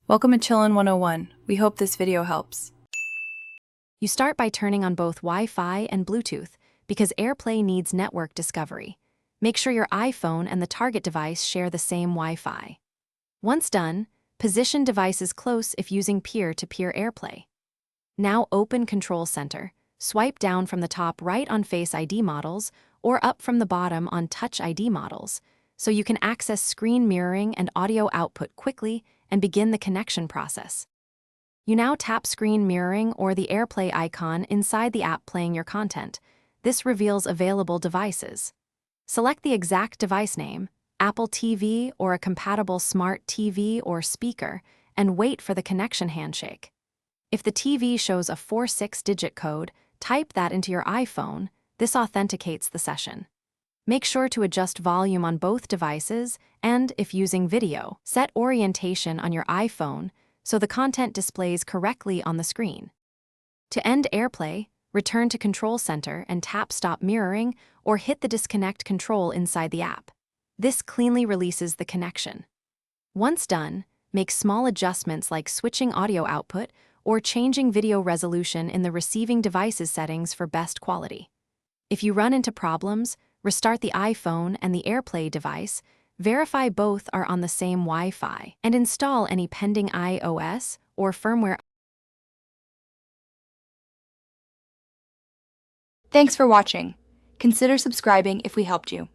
Welcome to Chillin' 101. We hope this video helps. You start by turning on both Wi-Fi and Bluetooth because Airplay needs network discovery. Make sure your iPhone and the target device share the same Wi-Fi. Once done, position devices close if using peer-to-peer Airplay. Now open Control Center. Swipe down from the top right on Face ID models or up from the bottom on Touch ID models, so you can access screen mirroring and audio output quickly and begin the connection process. You now tap screen mirroring or the Airplay icon inside the app playing your content. This reveals available devices. Select the exact device name, Apple TV or a compatible smart TV or speaker, and wait for the connection handshake. If the TV shows a 4-6-digit code, type that into your iPhone. This authenticates the session. Make sure to adjust volume on both devices and, if using video, set orientation on your iPhone so the content displays correctly on the screen. To end Airplay, return to Control Center and tap Stop Mirroring or hit the disconnect control inside the app. This cleanly releases the connection. Once done, make small adjustments like switching audio output or changing video resolution in the receiving device's settings for best quality. If you run into problems, restart the iPhone and the Airplay device, verify both are on the same Wi-Fi, and install any pending iOS or firmware. Thanks for watching. Consider subscribing if we helped you.